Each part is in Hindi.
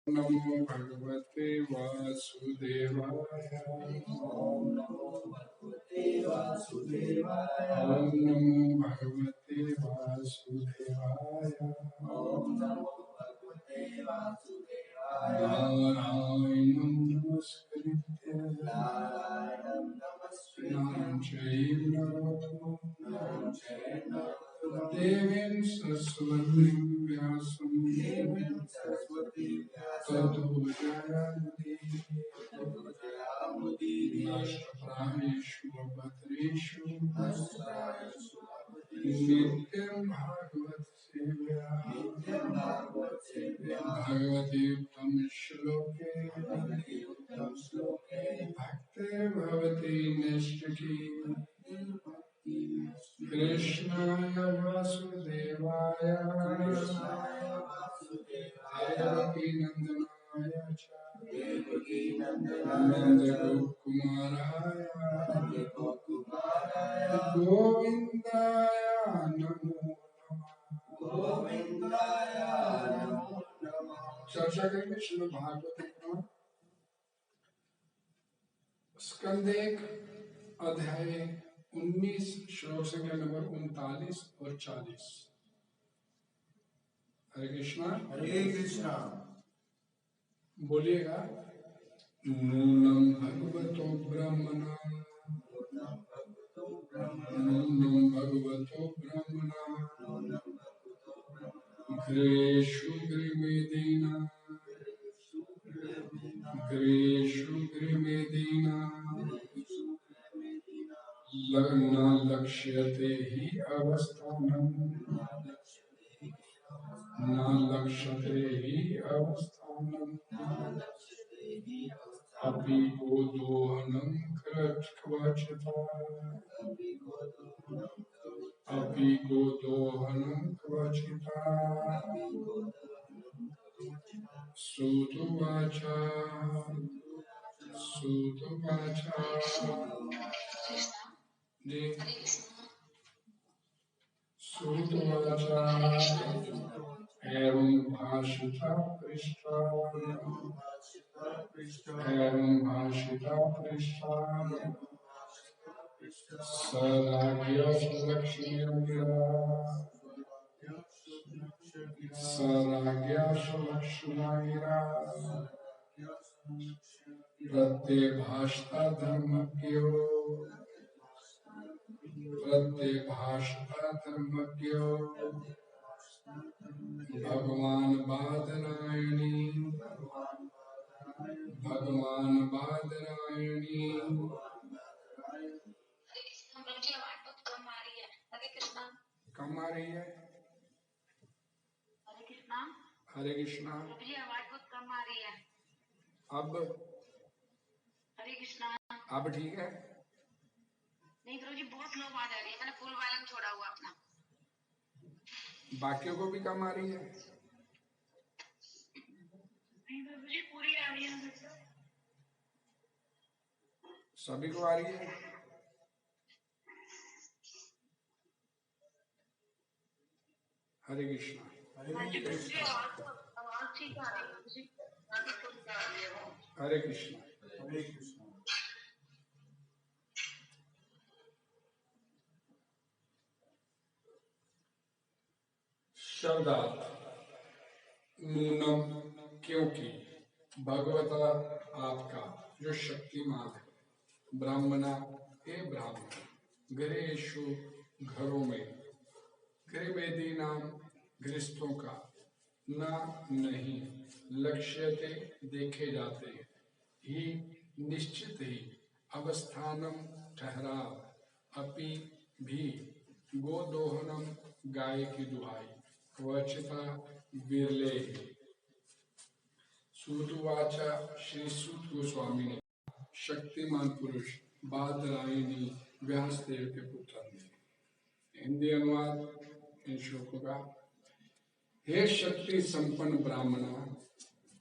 नमो भगवते वासुदेवाय। ओम नमो भगवते वासुदेवाय। ओम नमो भगवते वासुदेवाय। ओम नमो भगवते वासुदेवाय। नारायणं नमस्कृत्य नारायणं नमस्कृत्य नरं चैव नरं चैव नरोत्तमं देवीं सरस्वतीं व्यासं देवीं सरस्वतीं व्यासं ततो जयमुदीरये। जयामुदीरये। नष्टप्रायेषु भद्रेषु नष्टप्रायेषु अपदेषु नित्यं भागवत सेव्या नित्यं भागवत सेव्या भगवती उत्तम श्लोके भगवति उत्तम श्लोके भक्ते भवती निष्ठिकी। कृष्णाय वासुदेवाय कृष्णाय वासुदेवाय देवकी नंदनाय च देवकी नंदनाय नंदगोपकुमाराय नंदगोपकुमाराय गोविन्दाय नमो नमः। गोविंदाय नमो नमः। चर्चा करेंगे श्रीमद् भागवत पुराण स्कंद 1 अध्याय 19 श्लोक संख्या नंबर 39 और 40। हरे कृष्णा। हरे कृष्णा। बोलिएगा। नूनं भगवतो ब्रह्मणा नूनं भगवतो ब्रह्मणा नूनं भगवतो ब्रह्मणा नूनं भगवतो ब्रह्मणा घ्रेषु घ्रिमेदीना घ्रेषु घ्रिमेदीना न लक्ष्यते हि अवस्थानं न लक्ष्यते हि अवस्थानं अपि गोदोहनं क्वचिता अपि गोदोहनं क्वचिता। सुतुवाच सुतुवाच जी सुतुवाच एवं भाषिता पृष्ठा एवं भाषिता पृष्ठा स राज्ञः सुलक्ष्मीर्गिरा स राज्ञः सुलक्ष्मीर्गिरा प्रत्यभाषता धर्मज्ञो प्रत्यभाषता धर्मज्ञो भगवान बादरायणी भगवान बादरायणी। कम आ रही है। हरे कृष्णा। कम आ रही है। हरे कृष्णा। हरे कृष्णा। जी आवाज बहुत कम आ रही है। अब हरे कृष्णा। अब ठीक है। नहीं प्रभु जी बहुत स्लो आवाज आ रही है। मैंने फुल वॉल्यूम छोड़ा हुआ अपना। बाकियों को भी कम आ रही है। नहीं प्रभु जी पूरी आ रही है। सभी को आ रही है। हरे कृष्णा। आवाज ठीक आ रही है। हरे कृष्णा। हरे कृष्णा। शब्दार्थ नूनम क्योंकि भगवता आपका जो शक्तिमान है ब्राह्मणा हे ब्राह्मण गृहेषु घरों में गृहवेदी नाम गृहस्थों का न नहीं लक्ष्यते देखे जाते ही निश्चित ही अवस्थानम ठहराव अपि भी गोदोहनम गाय की दुहाई क्वचिता विरले ही। सूतुवाचा श्री सूत गोस्वामी ने शक्तिमान पुरुष बादरायणी व्यासदेव के पुत्र ने हिंदी अनुवाद इन श्लोकों का। हे शक्ति संपन्न ब्राह्मणा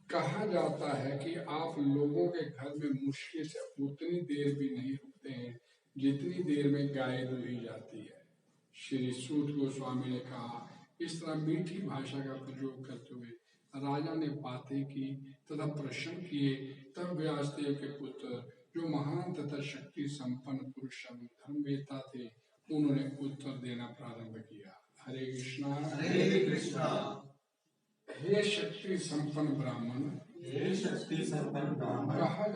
कहा जाता है कि आप लोगों के घर में मुश्किल से उतनी देर भी नहीं रुकते हैं जितनी देर में गाय दुही जाती है। श्री सूत गोस्वामी ने कहा, इस तरह मीठी भाषा का प्रयोग करते हुए राजा ने बातें की तथा प्रश्न किए। तब व्यासदेव के पुत्र जो महान तथा शक्ति संपन्न पुरुष एवं धर्मवेता थे, उन्होंने उत्तर देना प्रारंभ किया। हरे कृष्णा। हरे कृष्णा। हे शक्ति संपन्न ब्राह्मण, हे शक्ति संपन्न ब्राह्मण, कहा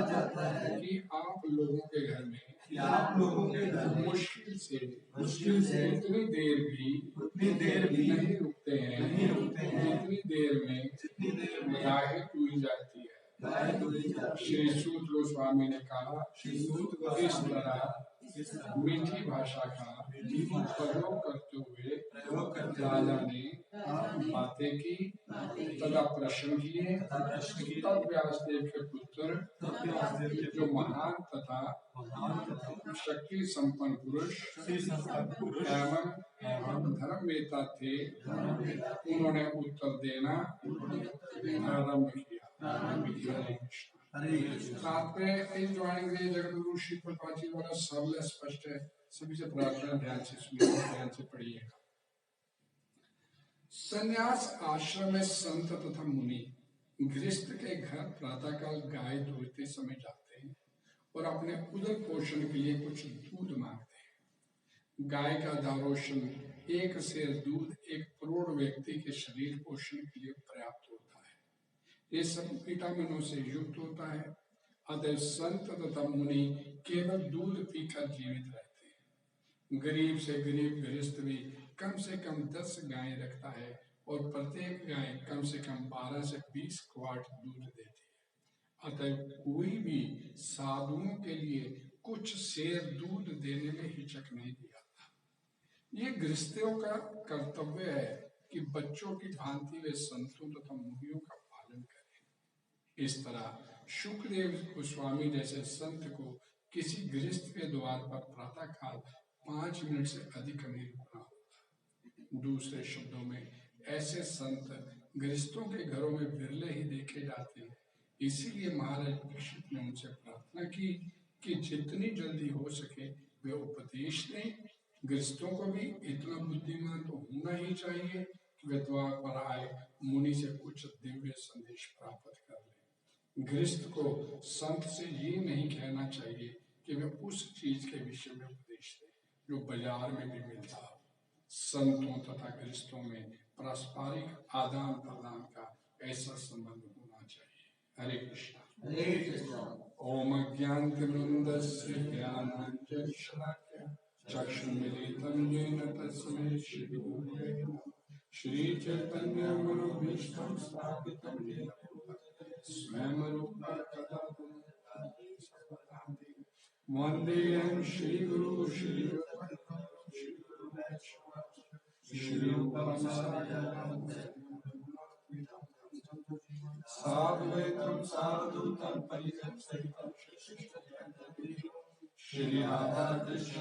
जाता है कि आप लोगों के घर में मुश्किल से उतनी देर भी नहीं रुकते हैं जितनी देर में गाय दुही जाती है। श्री सूत गोस्वामी ने कहा, इस तरह मीठी भाषा का प्रयोग करते हुए राजा ने बातें की तथा प्रश्न किए। तब व्यासदेव के पुत्र जो महान तथा शक्ति संपन्न पुरुष एवं धर्मवेता थे, उन्होंने उत्तर देना प्रारंभ किया। साथ में इन ज्वाइनिंग रे जगतगुरु श्री प्रभुपाद जी द्वारा सरल स्पष्ट है। सभी से प्रार्थना ध्यान से सुनिए, ध्यान से पढ़िएगा। संन्यास आश्रम में संत तथा मुनि गृहस्थ के घर प्रातःकाल गाय धोते समय जाते हैं और अपने उदर पोषण के लिए कुछ दूध मांगते हैं। गाय का धारोषण एक सेर दूध एक प्रौढ़ व्यक्ति के शरीर पोषण के लिए पर्याप्त होता है। ये सब विटामिनों से युक्त होता है। अतः संत तथा मुनि केवल दूध पीकर जीवित रहते हैं। गरीब से गरीब गृहस्थ भी कम से कम 10 गायें रखता है और प्रत्येक गाय कम से कम 12 से 20 क्वार्ट दूध देती है। अतः कोई भी साधुओं के लिए कुछ सेर दूध देने में हिचक नहीं दिखाता। ये गृहस्थियों का कर्तव्य है कि बच्चों की भांति वे संतों तथा मुनियों का पालन करें। इस तरह शुकदेव गोस्वामी जैसे संत को किसी गृहस्थ के द्वार पर प्रातःकाल 5 मिनट से अधिक नहीं रुकना होता। दूसरे शब्दों में ऐसे संत गृहस्थों के घरों में विरले ही देखे जाते हैं। इसीलिए महाराज दीक्षित ने उनसे प्रार्थना की कि जितनी जल्दी हो सके वे उपदेश दें। गृहस्थों को भी इतना बुद्धिमान तो होना ही चाहिए कि वे द्वार पर आए मुनि से कुछ दिव्य संदेश प्राप्त कर लें। गृहस्थ को संत से ये नहीं कहना चाहिए कि वे उस चीज के विषय में उपदेश दें जो बाजार में भी मिलता हो। संतों तथा गृहस्थों में पारस्परिक आदान प्रदान का ऐसा संबंध होना चाहिए। हरे कृष्णा। हरे कृष्णा। ओम ज्ञानतिमिरन्धस्य ज्ञानाञ्जनशलाकया चक्षुर्मिलितं येन तस्मै श्रीगुरवे नमः। श्रीचैतन्यमनोभीष्टं स्थापितं येन भूतले स्वयं रूपा कदा ददाति सर्वदान्ति। वन्देऽहं श्रीगुरु श्रीरूपं साग्रजातं साद्वैतं सावधूतं परिजनं सहितं श्री राधा कृष्ण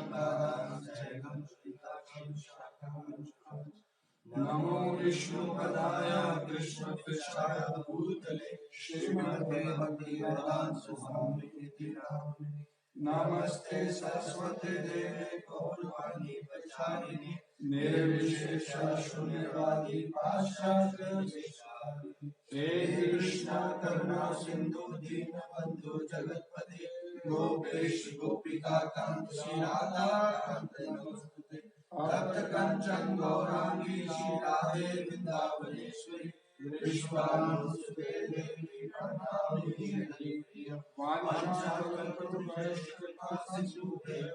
नमो विष्णुपदाय कृष्णपृष्ठाय भूतले श्रीमते भक्तिवेदांत स्वामिनिति नामिने। नमस्ते सरस्वती देवे गौरवाणी प्रचारिणे निर्विशेष शून्यवादी पाश्चात्य देशाधिने। हे कृष्ण करुणा सिंधु दीनबंधु जगतपते गोपेश गोपिका कांत श्री राधा कांत नमस्ते। तप्त कंचन गौरांगी श्री राधे वृंदावनेश्वरी विश्वानुसुते देवी प्रणमामि हरिप्रिय। वाञ्छाकल्पतरुभ्यश्च कृपा सिन्धुभ्यः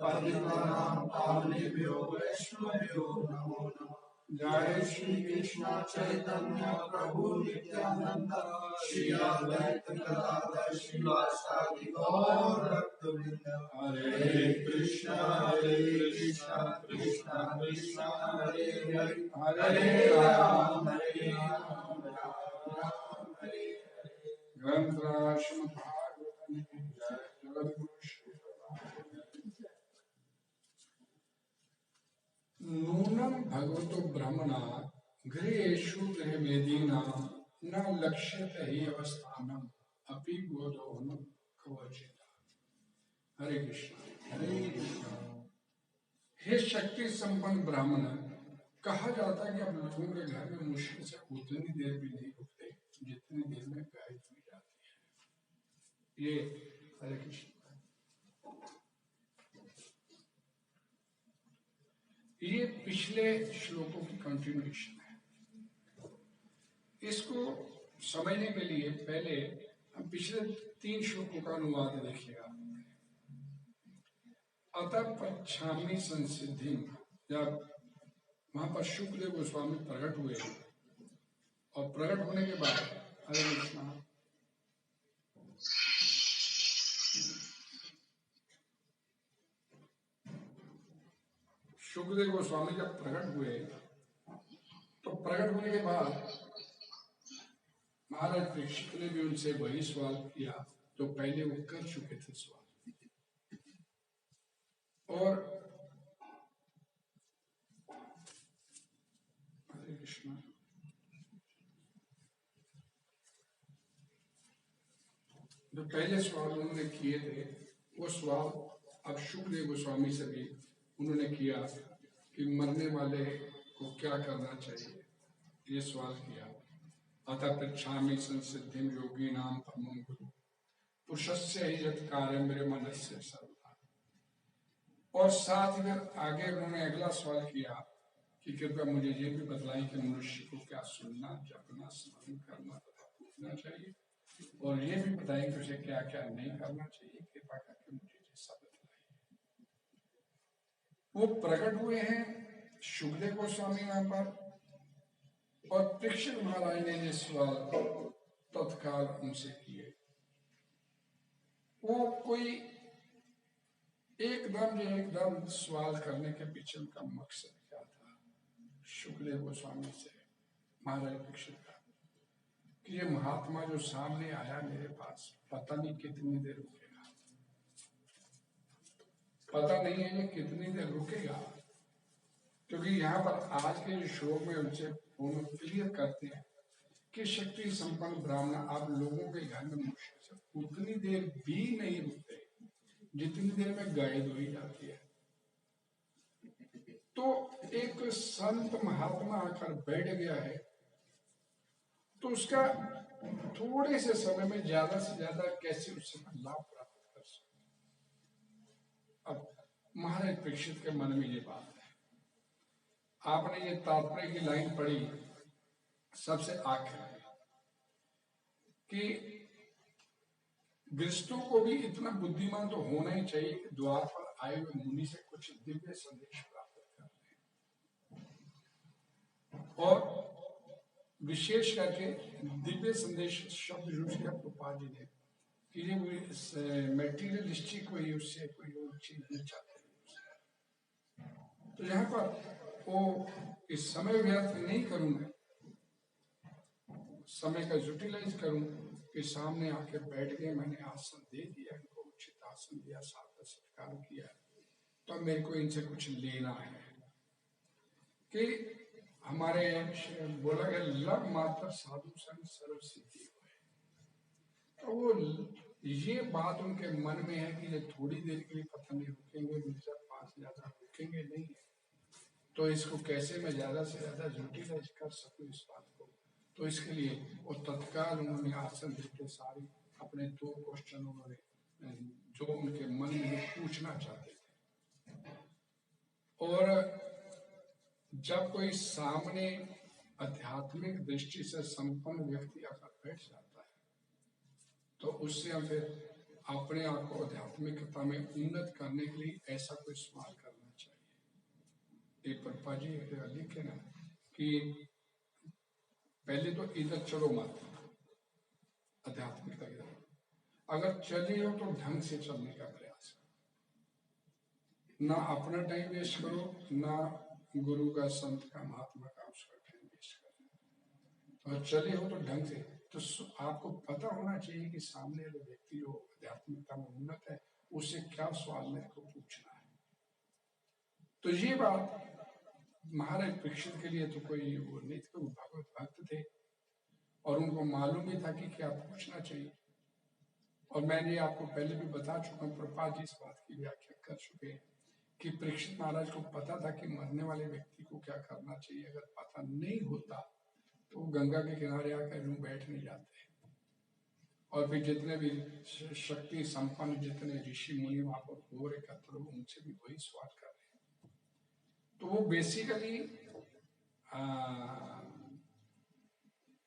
पतितानां पावनेभ्यो वैष्णवेभ्यो नमो नमः। जय श्री कृष्ण चैतन्य प्रभु नित्यानंद श्री अद्वैत गदाधर श्रीवासादि गौर भक्तवृंद। हरे कृष्ण कृष्ण कृष्ण हरे हरे हरे राम राम राम हरे हरे। ग्रंथराज श्रीमद् भागवतम की जय। जगद्गुरु श्री नूनम भगवतो ब्रह्मणा गृहेषु गृहवेदीना न लक्ष्यते हि अवस्थानम अपि बोधो न कवचित्। हरे कृष्ण। हरे कृष्णा। हे शक्ति संपन्न ब्राह्मण, कहा जाता है कि आप लोगों के घर में मुश्किल से उतनी देर भी नहीं रुकते जितनी देर में गाय हुई जाती है। ये हरे कृष्ण, ये पिछले श्लोकों की कंटिन्यूएशन है। इसको समझने के लिए पहले हम पिछले 3 श्लोकों का अनुवाद देखिएगा। अतः पच्छामी संसिद्धि, जब वहां पर शुक्लदेव गोस्वामी प्रकट हुए और प्रकट होने के बाद हरे कृष्णा शुक्लदेव गोस्वामी जब प्रकट हुए तो प्रकट होने के बाद महाराज परीक्षित ने भी उनसे वही सवाल किया जो पहले वो कर चुके थे सवाल। और हरे कृष्णा, जो पहले सवाल उन्होंने किए थे वो सवाल अब शुक्लदेव गोस्वामी से भी उन्होंने किया कि मरने वाले को क्या करना चाहिए, ये सवाल किया। अतः पृच्छामि संसिद्धिं योगिनां परमं गुरु पुरुषस्य हि यत् कार्यं मेरे मनस्य सर्वदा। और साथ ही आगे उन्होंने अगला सवाल किया कि कृपया मुझे ये भी बतलाएं कि मनुष्य को क्या सुनना, जपना, स्मरण करना तथा पूछना चाहिए, और ये भी बताएं कि उसे क्या क्या नहीं करना चाहिए। कृपा करके मुझे ये सब बतलाइए। वो प्रकट हुए हैं शुक्लदेव गोस्वामी यहाँ पर, और परीक्षित महाराज ने ये सवाल तत्काल उनसे किए। वो कोई एकदम सवाल करने के पीछे उनका मकसद क्या था शुक्लदेव गोस्वामी से महाराज परीक्षित का, कि ये महात्मा जो सामने आया मेरे पास पता नहीं कितनी देर रुकेगा, पता नहीं है ये कितनी देर रुकेगा। क्योंकि यहाँ पर आज के श्लोक में उनसे क्लियर करते हैं कि शक्ति संपन्न ब्राह्मण आप लोगों के घर में मुश्किल से उतनी देर भी नहीं रुकते जितनी देर में गाय दुही जाती है। तो एक संत महात्मा आकर बैठ गया है तो उसका थोड़े से समय में ज्यादा से ज्यादा कैसे उससे लाभ प्राप्त कर सकते। अब महाराज परीक्षित के मन में ये बात है। आपने ये तात्पर्य की लाइन पढ़ी सबसे आखिर में कि गृहस्थों को भी इतना बुद्धिमान तो होना ही चाहिए कि द्वार पर आए हुए मुनि से कुछ दिव्य संदेश प्राप्त कर लें। और विशेष करके दिव्य संदेश शब्द यूज किया प्रभुपाद जी ने कि ये मेटीरियलिस्टिक कोई उससे कोई और चीज नहीं चाहते। तो यहाँ पर वो इस समय व्यर्थ नहीं करूंगा, समय का यूटिलाइज करूं कि सामने आके बैठ गए, मैंने आसन दे दिया, इनको उचित आसन दिया, साथ सत्कार किया, तो मेरे को इनसे कुछ लेना है। कि हमारे बोला गया लव मात्र साधु संग सर्व सिद्धि हुए। तो वो ये बात उनके मन में है कि ये थोड़ी देर के लिए पता नहीं रुकेंगे, मुझे पास ज्यादा रुकेंगे नहीं, तो इसको कैसे मैं ज्यादा से ज्यादा यूटिलाइज कर सकूं इस बात को। तो इसके लिए वो तत्काल उन्होंने आसन देते सारी अपने 2 क्वेश्चन उन्होंने जो उनके मन में पूछना चाहते थे। और जब कोई सामने आध्यात्मिक दृष्टि से संपन्न व्यक्ति आकर बैठ जाता है तो उससे हम फिर अपने आप को आध्यात्मिकता में उन्नत करने के लिए ऐसा कोई सवाल करना चाहिए। एक प्रभुपाद जी लिखे ना कि पहले तो इधर चलो मत, आध्यात्मिकता इधर, अगर चले हो तो ढंग से चलने का प्रयास करो, ना अपना टाइम वेस्ट करो, ना गुरु का, संत का, महात्मा का उसका टाइम वेस्ट करो। और चले हो तो ढंग से, तो आपको पता होना चाहिए कि सामने वाले व्यक्ति जो आध्यात्मिकता में उन्नत है उससे क्या सवाल मेरे को पूछना है। तो ये बात महाराज परीक्षित के लिए तो कोई वो नहीं थे, वो भगवत भक्त थे और उनको मालूम भी था कि क्या पूछना चाहिए। और मैंने आपको पहले भी बता चुका हूँ, प्रभुपाद जी इस बात की व्याख्या कर चुके हैं कि परीक्षित महाराज को पता था कि मरने वाले व्यक्ति को क्या करना चाहिए। अगर पता नहीं होता तो वो गंगा के किनारे आकर यूं बैठ नहीं जाते। और फिर जितने भी शक्ति संपन्न जितने ऋषि मुनि वहां पर हो रहे एकत्र, उनसे भी वही सवाल कर रहे हैं। तो वो बेसिकली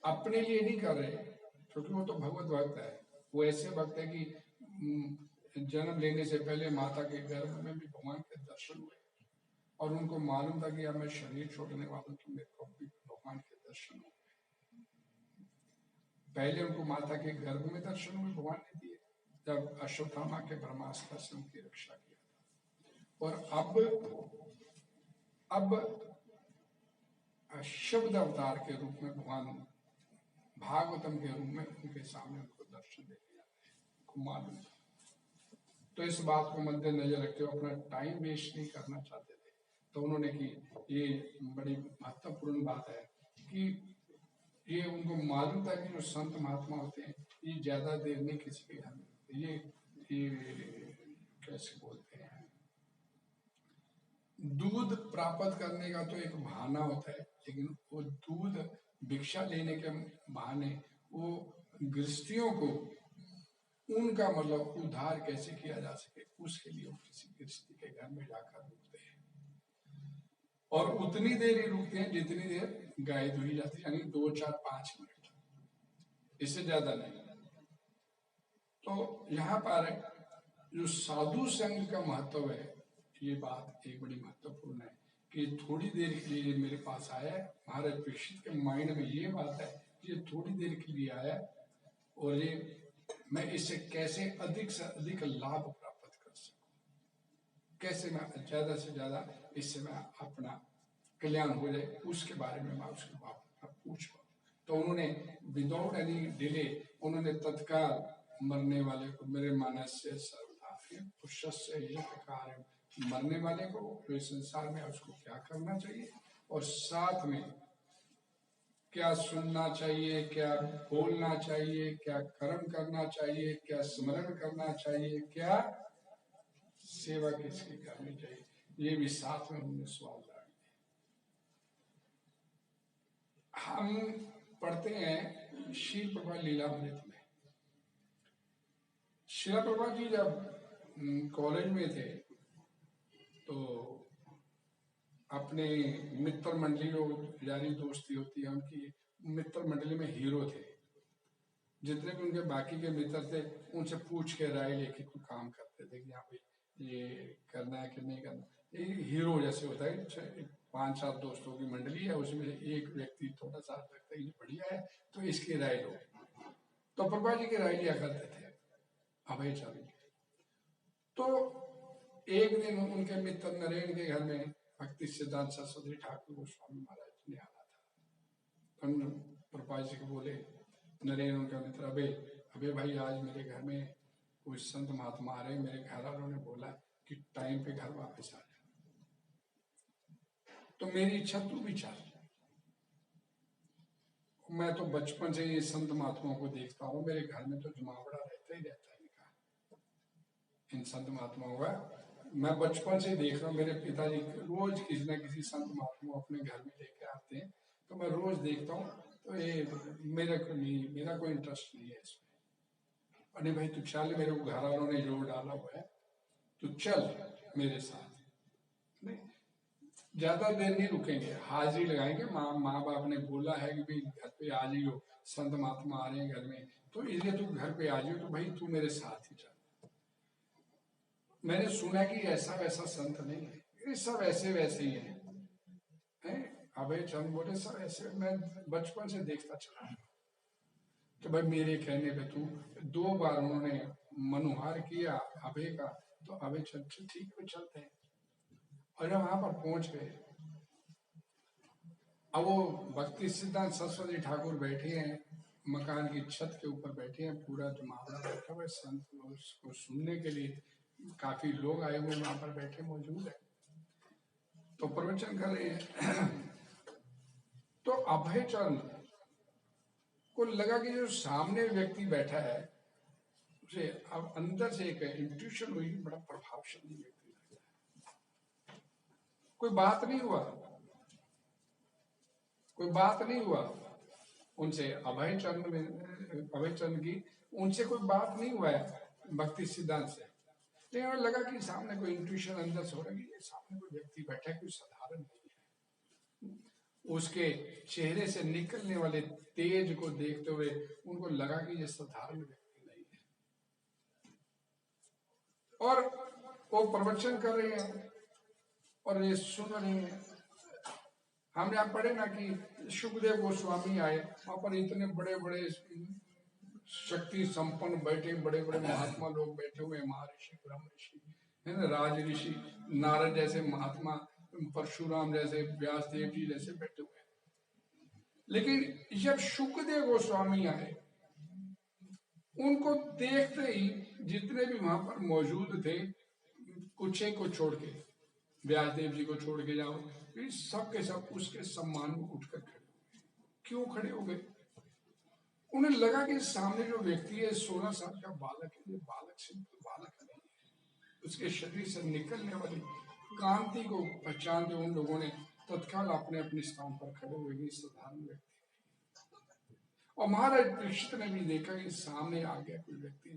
अपने लिए नहीं कर रहे, क्योंकि वो तो भगवत भक्त है। वो ऐसे भक्त है कि जन्म लेने से पहले माता के गर्भ में भी भगवान के दर्शन हुए, और उनको मालूम था कि अब मैं शरीर छोड़ने वाला हूं, तो मेरे को भी भगवान के दर्शन हुए। पहले उनको माता के गर्भ में दर्शन हुए भगवान ने दिए, जब अश्वत्थामा के ब्रह्मास्त्र से उनकी रक्षा किया था। और अब शब्द अवतार के रूप में भगवान भागवतम के रूप में उनके सामने उनको दर्शन दे दिया, उनको मालूम था। तो इस बात को मद्देनजर रखते हुए अपना टाइम वेस्ट नहीं करना चाहते थे, तो उन्होंने की ये बड़ी महत्वपूर्ण बात है कि ये उनको मालूम था कि जो संत महात्मा होते हैं ये ज्यादा देर नहीं किसी के घर में, ये कैसे बोलते हैं, दूध प्राप्त करने का तो एक बहाना होता है, लेकिन वो दूध भिक्षा लेने के बहाने वो गृहस्थियों को उनका मतलब उद्धार कैसे किया जा सके, उसके लिए वो किसी गृहस्थी के घर में जाकर रुकते हैं, और उतनी देर ही रुकते हैं जितनी देर गाय दुही जाती है, यानी 2, 4, 5 मिनट, इससे ज्यादा नहीं। तो यहाँ पर जो साधु संघ का महत्व है, ये बात एक बड़ी महत्वपूर्ण है कि थोड़ी देर के लिए मेरे पास आया। महाराज परीक्षित के माइंड में ये बात है कि ये थोड़ी देर के लिए आया, और ये मैं इससे कैसे अधिक से अधिक लाभ प्राप्त कर सकूं, कैसे मैं ज्यादा से ज्यादा इससे मैं अपना कल्याण हो जाए, उसके बारे में मैं उसके बाप पूछ पाऊं। तो उन्होंने विदाउट एनी डिले उन्होंने तत्काल मरने वाले को, मेरे मानस से कार्य, मरने वाले को जो संसार में उसको क्या करना चाहिए, और साथ में क्या सुनना चाहिए, क्या बोलना चाहिए, क्या कर्म करना चाहिए, क्या स्मरण करना चाहिए, क्या सेवा किसकी करनी चाहिए, ये भी साथ में उन्होंने सवाल डाले। हम पढ़ते हैं श्रील प्रभा लीलामृत में, श्रील प्रभा जी जब कॉलेज में थे तो अपने मित्र मंडली जो यारी दोस्ती होती है, उनकी मित्र मंडली में हीरो थे, जितने भी उनके बाकी के मित्र थे उनसे पूछ के राय लेके कोई काम करते थे कि यहाँ पे ये करना है कि नहीं करना। ये हीरो जैसे होता है, 5-7 दोस्तों की मंडली है, उसमें एक व्यक्ति थोड़ा सा लगता है ये बढ़िया है तो इसकी राय लो। तो प्रभा जी की राय लिया करते थे अभय चरण। तो एक दिन उनके मित्र नरेन के घर में भक्ति सिद्धांत सरस्वती ठाकुर गोस्वामी महाराज ने आना था। तो प्रभा जी को बोले, नरेन उनका मित्र, अबे भाई आज मेरे घर में कोई संत महात्मा आ रहे, मेरे घर वालों ने बोला कि टाइम पे घर वापस आ जा, तो मेरी इच्छा तू भी चल। मैं तो बचपन से ये संत महात्माओं को देखता हूँ, मेरे घर में तो जमावड़ा रहता ही रहता है इन संत महात्माओं का। मैं बचपन से देख रहा हूँ, मेरे पिताजी रोज किसी न किसी संत महात्मा अपने घर में लेके आते हैं, तो मैं रोज देखता हूँ। तो ये मेरा कोई इंटरेस्ट नहीं है इसमें। अरे भाई तू चल, मेरे को घर वालों ने जोर डाला हुआ है, तू चल मेरे साथ। नहीं, ज्यादा देर नहीं रुकेंगे, हाजिरी लगाएंगे। माँ बाप ने बोला है कि भाई घर पे आ जाइयो, संत महात्मा आ रहे हैं घर में, तो इसलिए तू घर पे आ जाइयो, तो भाई तू मेरे साथ ही चल। मैंने सुना कि ऐसा वैसा संत नहीं है, ये सब ऐसे वैसे ही है। अभय चंद बोले सब ऐसे, मैं बचपन से देखता चला। तो भाई मेरे कहने पे तू 2 बार उन्होंने मनुहार किया अभय का, तो अभय चल ठीक है चलते हैं। और जब वहां पर पहुंच गए, अब वो भक्ति सिद्धांत सरस्वती ठाकुर बैठे हैं, मकान की छत के ऊपर बैठे हैं, पूरा जमावड़ा बैठा हुआ है, संत उसको सुनने के लिए काफी लोग आए हुए वहां पर बैठे मौजूद है, तो प्रवचन कर रहे हैं। तो अभय चंद को लगा कि जो सामने व्यक्ति बैठा है उसे अब अंदर से एक इंट्यूशन हुई, बड़ा प्रभावशाली व्यक्ति लगता है। कोई बात नहीं हुआ, उनसे अभय चंद की उनसे कोई बात नहीं हुआ है भक्ति सिद्धांत से, लेकिन उन्हें लगा कि सामने कोई इंट्यूशन अंदर से हो रहा है कि ये सामने कोई व्यक्ति बैठा है, कोई साधारण नहीं है। उसके चेहरे से निकलने वाले तेज को देखते हुए उनको लगा कि ये साधारण व्यक्ति नहीं है। और वो प्रवचन कर रहे हैं और ये सुन रहे हैं। हमने आप पढ़े ना कि सुखदेव गोस्वामी आए, वहां पर इतने बड़े बड़े शक्ति संपन्न बैठे, बड़े बड़े महात्मा लोग बैठे हुए, महर्षि, ब्रह्म ऋषि है ना, राज ऋषि, नारद जैसे महात्मा, परशुराम जैसे, व्यास देव जी जैसे बैठे हुए। लेकिन जब सुखदेव गोस्वामी आए, उनको देखते ही जितने भी वहां पर मौजूद थे, कुछ एक को छोड़ के, व्यास देव जी को छोड़ के जाओ, सब के सब उसके सम्मान में उठकर खड़े हो गए। क्यों खड़े हो गए? उन्हें लगा कि सामने जो व्यक्ति है 16 साल का बालक है, ये बालक सिंपल बालक नहीं है। उसके शरीर से निकलने वाली कांति को पहचानते उन लोगों ने तत्काल अपने अपने स्थान पर खड़े हुए कि साधारण व्यक्ति। और महाराज परीक्षित ने भी देखा कि सामने आ गया कोई व्यक्ति,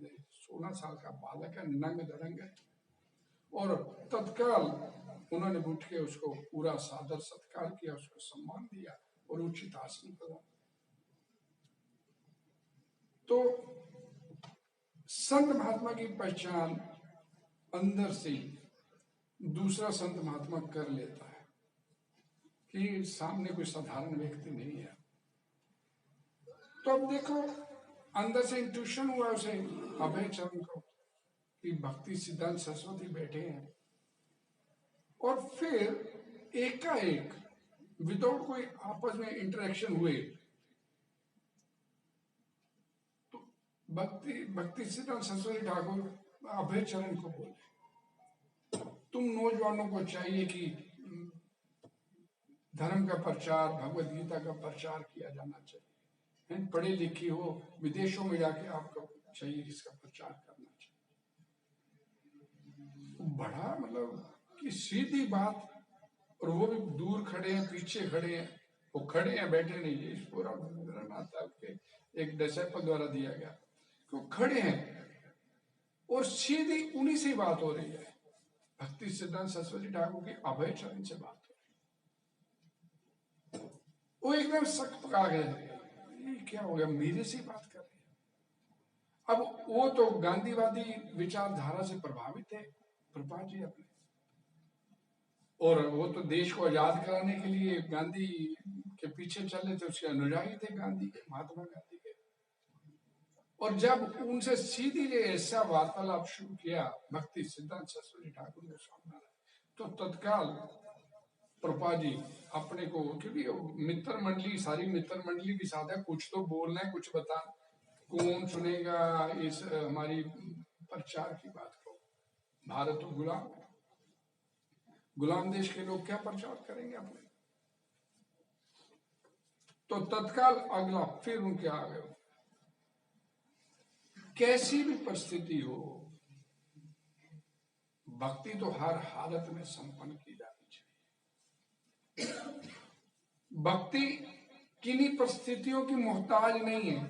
16 साल का बालक है, नंग दरंग है, और तत्काल उन्होंने उठ के उसको पूरा सादर सत्कार किया, उसको सम्मान दिया और उचित आसन प्रदान। तो संत महात्मा की पहचान अंदर से दूसरा संत महात्मा कर लेता है कि सामने कोई साधारण व्यक्ति नहीं है। तो अब देखो, अंदर से इंट्यूशन हुआ उसे, अभय चरण को, कि भक्ति सिद्धांत सरस्वती बैठे हैं। और फिर एकाएक विदाउट कोई आपस में इंटरेक्शन हुए तो भक्ति सिद्धांत सरस्वती ठाकुर अभय चरण को बोले, तुम नौजवानों को चाहिए कि धर्म का प्रचार, भगवत गीता का प्रचार किया जाना चाहिए। पढ़े लिखे हो, विदेशों में जाके आपको चाहिए इसका प्रचार करना चाहिए। बड़ा मतलब कि सीधी बात, और वो भी दूर खड़े हैं, पीछे खड़े हैं, वो खड़े हैं, बैठे नहीं है। इस पूरा के एक डिसाइपल द्वारा दिया गया, तो खड़े हैं और सीधी उन्हीं से बात हो रही है। भक्ति सिद्धांत सरस्वती ठाकुर की अभय चरण से बात हो रही है। वो एकदम सख्त आ गए, क्या हो गया, मेरे से बात कर रहे हैं। अब वो तो गांधीवादी विचारधारा से प्रभावित है प्रभा जी अपने, और वो तो देश को आजाद कराने के लिए गांधी के पीछे चले थे, उसके अनुयायी थे गांधी के, महात्मा गांधी के। और जब उनसे सीधी ऐसा वार्तालाप शुरू किया भक्ति सिद्धांत सरस्वती ठाकुर ने सामने, तो तत्काल प्रभा जी अपने को, क्योंकि मित्र मंडली, सारी मित्र मंडली के साथ है, कुछ तो बोलना है, कुछ बता, कौन सुनेगा इस हमारी प्रचार की बात को। भारत तो गुलाम देश के लोग क्या प्रचार करेंगे अपने। तो तत्काल अगला फिर उनके आ गए, कैसी भी परिस्थिति हो, भक्ति तो हर हालत में संपन्न की जानी चाहिए। भक्ति किन्हीं परिस्थितियों की मोहताज नहीं है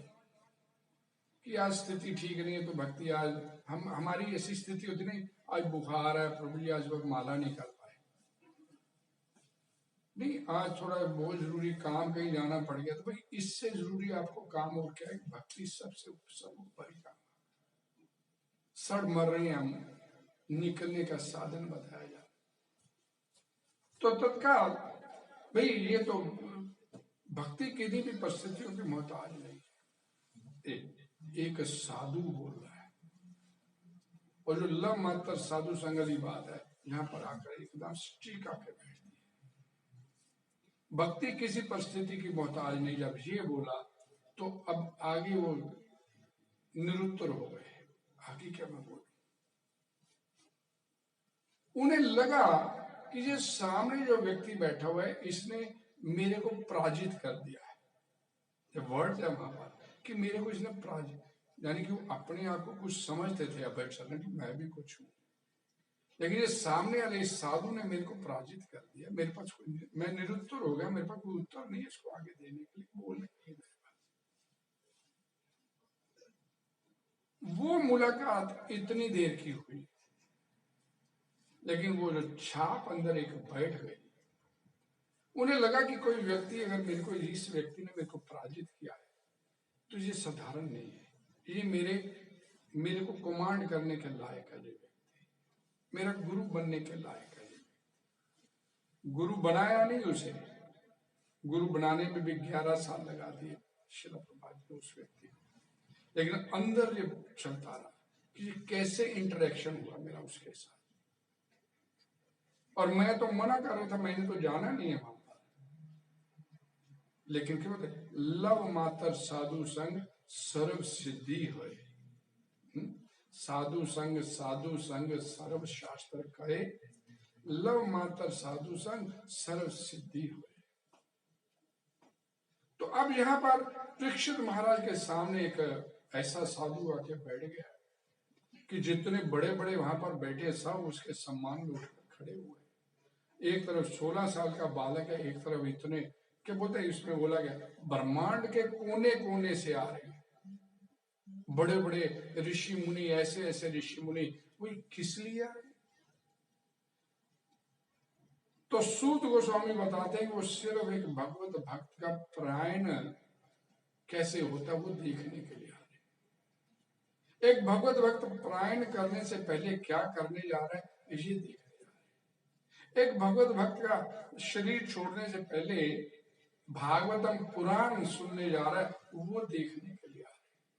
कि आज स्थिति ठीक नहीं है तो भक्ति, आज हमारी ऐसी स्थिति होती नहीं, आज बुखार है प्रभु जी, आज वक्त माला नहीं कर पाए, नहीं, आज थोड़ा बहुत जरूरी काम कहीं जाना पड़ गया, तो भाई इससे जरूरी आपको काम और क्या है? भक्ति सबसे सर्वोपरि काम। सड़ मर रहे हैं हम, निकलने का साधन बताया जाए। तो तत्काल भाई ये तो भक्ति किसी भी परिस्थितियों की मोहताज नहीं। एक साधु बोल रहा है, और जो ल मात्र साधु संग वाली बात है, यहाँ पर आकर एकदम स्टिक आकर बैठती है। भक्ति किसी परिस्थिति की मोहताज नहीं। जब ये बोला तो अब आगे वो निरुत्तर हो गए, आगे क्या मैं बोलूं। उन्हें लगा कि ये सामने जो व्यक्ति बैठा हुआ है, इसने मेरे को पराजित कर दिया है। जब वर्ड है वहां पर कि मेरे को इसने पराजित, यानी कि वो अपने आप को कुछ समझते थे अपेक्षा कि मैं भी कुछ हूं, लेकिन ये सामने वाले इस साधु ने मेरे को पराजित कर दिया। मेरे पास कोई, मैं निरुत्तर हो गया, मेरे पास कोई उत्तर नहीं है इसको आगे देने के लिए, बोलने के लिए मेरे पास। मुलाकात इतनी देर की हुई, लेकिन वो जो छाप अंदर एक बैठ गई। उन्हें लगा कि कोई व्यक्ति अगर इस व्यक्ति ने मेरे को पराजित किया है तो ये साधारण नहीं है, ये मेरे को कमांड करने के लायक है, ये व्यक्ति मेरा गुरु बनने के लायक है। गुरु बनाया नहीं उसे, गुरु बनाने में भी 11 साल लगा दिए श्रील प्रभुपाद ने उस व्यक्ति को, लेकिन अंदर ये चलता रहा कि कैसे इंटरेक्शन हुआ मेरा उसके साथ। और मैं तो मना कर रहा था, मैंने तो जाना नहीं है वहां पर, लेकिन क्या बोलते, लव मातर साधु संग सर्व सिद्धि है। साधु संग सर्व शास्त्र कहे, लव मातर साधु संग सर्व सिद्धि हुए। तो अब यहाँ पर परीक्षित महाराज के सामने एक ऐसा साधु आके बैठ गया कि जितने बड़े बड़े वहां पर बैठे सब उसके सम्मान में उठकर खड़े हुए। एक तरफ 16 साल का बालक है, एक तरफ इतने क्या बोलते हैं, इसमें बोला गया ब्रह्मांड के कोने कोने से आ रहे हैं बड़े बड़े ऋषि मुनि, ऐसे ऐसे ऋषि मुनि, वो किस लिए आ रहे? तो सूत गोस्वामी बताते हैं कि वो सिर्फ एक भगवत भक्त का परायण कैसे होता है वो देखने के लिए आ रहे। एक भगवत भक्त परायण करने से पहले क्या करने जा रहा है ये देखने जा रहे। एक भगवत भक्त का शरीर छोड़ने से पहले भागवतम पुराण सुनने जा रहा है वो देखने के लिए आ रहे,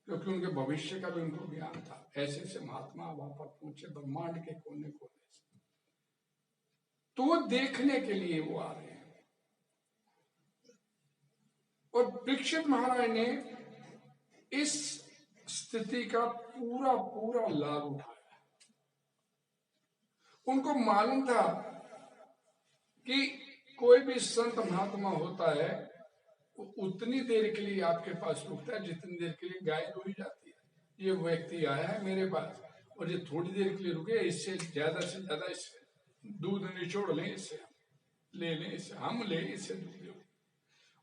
क्योंकि उनके भविष्य का भी उनको ज्ञान था। ऐसे ऐसे महात्मा वहां पर पहुंचे ब्रह्मांड के कोने कोने से, तो वो देखने के लिए वो आ रहे हैं। और परीक्षित महाराज ने इस स्थिति का पूरा पूरा लाभ उठाया। उनको मालूम था कि कोई भी संत महात्मा होता है वो उतनी देर के लिए आपके पास रुकता है जितनी देर के लिए गाय दुही जाती है। ये व्यक्ति आया है मेरे पास और ये थोड़ी देर के लिए रुके, इससे ज्यादा से ज्यादा इससे दूध निचोड़ लें, इससे ले लें, इससे हम ले, इससे दूध ले,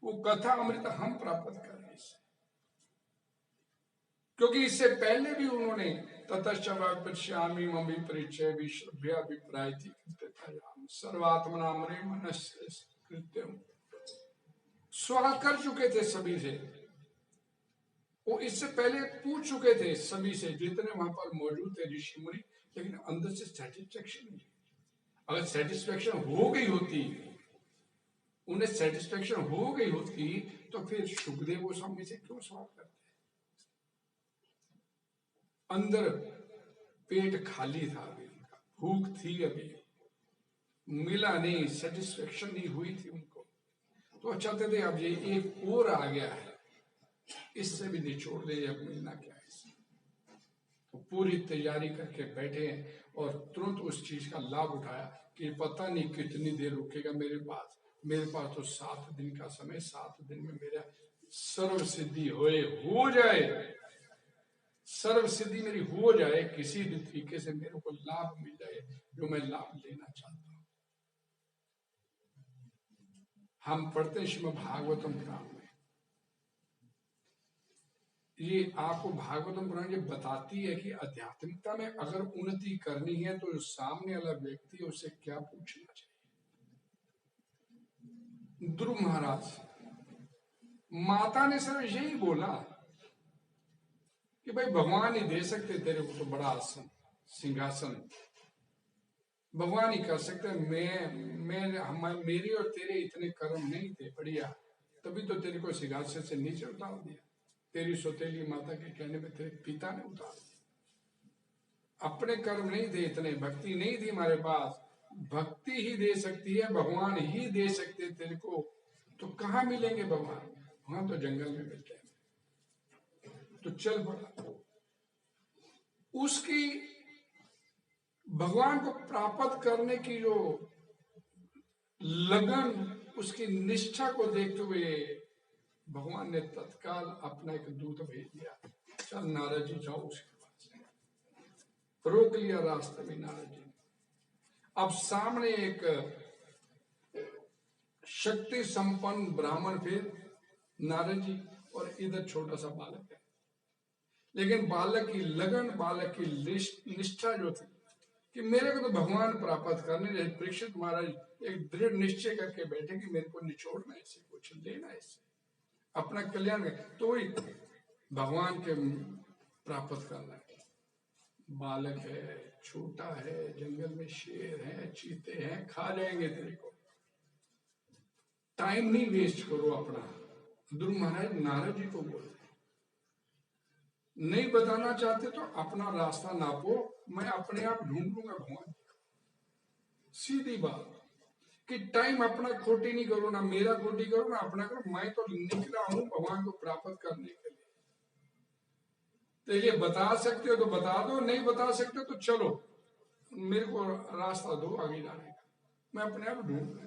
वो कथा अमृत हम प्राप्त कर रहे इससे। क्योंकि इससे पहले भी उन्होंने ततश्चामी ममी परिचय विश्रभ्याभिप्राय सर्वात्मना मरे मनस्य कृत्यम सवाल कर चुके थे सभी से। वो इससे पहले पूछ चुके थे सभी से जितने वहां पर मौजूद थे ऋषि मुनि, लेकिन अंदर से सेटिस्फेक्शन नहीं। अगर सेटिस्फेक्शन हो गई होती, उन्हें सेटिस्फेक्शन हो गई होती तो फिर सुखदेव गोस्वामी से क्यों सवाल करते? अंदर पेट खाली था, अभी उनका भूख थी, अभी मिला नहीं, सेटिस्फेक्शन नहीं हुई थी उनको, तो चाहते थे अब ये एक और आ गया है, इससे भी निचोड़ दे, अब मिलना क्या है इससे। तो पूरी तैयारी करके बैठे और तुरंत उस चीज का लाभ उठाया कि पता नहीं कितनी देर रुकेगा मेरे पास तो 7 दिन का समय, 7 दिन में मेरा सर्व सिद्धि हो जाए, सर्व सिद्धि मेरी हो जाए, किसी भी तरीके से मेरे को लाभ मिल जाए जो मैं लाभ लेना चाहता हूं। हम पढ़ते हैं श्रीमद् भागवतम पुराण में, ये आपको भागवतम पुराण ये बताती है कि आध्यात्मिकता में अगर उन्नति करनी है तो जो सामने वाला व्यक्ति है उससे क्या पूछना चाहिए। ध्रुव महाराज, माता ने सिर्फ यही बोला कि भाई भगवान ही दे सकते तेरे को तो बड़ा आसन सिंहासन, भगवान ही कर सकते, मेरे और तेरे इतने कर्म नहीं थे बढ़िया, तभी तो तेरे को सिंहासन से नीचे उतार दिया। तेरी सौतेली माता के कहने पे तेरे पिता ने उतार दिया। अपने कर्म नहीं थे इतने, भक्ति नहीं थी हमारे पास, भक्ति ही दे सकती है, भगवान ही दे सकते तेरे को, तो कहाँ मिलेंगे भगवान? वहां तो जंगल में मिलते हैं। तो चल पड़ा, उसकी भगवान को प्राप्त करने की जो लगन, उसकी निष्ठा को देखते हुए भगवान ने तत्काल अपना एक दूत भेज दिया, चल नारद जी जाओ उसके पास। रोक लिया रास्ते में नारद जी। अब सामने एक शक्ति संपन्न ब्राह्मण, फिर नारद जी, और इधर छोटा सा बालक है। लेकिन बालक की लगन, बालक की निष्ठा जो थी कि मेरे को तो भगवान प्राप्त करने, जैसे परीक्षित महाराज एक दृढ़ निश्चय करके बैठे कि मेरे को निचोड़ना है इससे, कुछ लेना है इससे, अपना कल्याण है, तो वही भगवान के प्राप्त करना है। बालक है, छोटा है, जंगल में शेर है, चीते हैं, खा जाएंगे तेरे को, टाइम नहीं वेस्ट करो अपना। ध्रुव महाराज नारद जी को बोलते, नहीं बताना चाहते तो अपना रास्ता नापो, मैं अपने आप ढूंढ लूंगा भगवान। सीधी बात कि टाइम अपना खोटी नहीं करो, ना मेरा खोटी करो ना अपना करो, मैं तो निकला हूं भगवान को प्राप्त करने के लिए। तो ये बता सकते हो तो बता दो, नहीं बता सकते तो चलो मेरे को रास्ता दो आगे जाने का, मैं अपने आप ढूंढ लूंगा।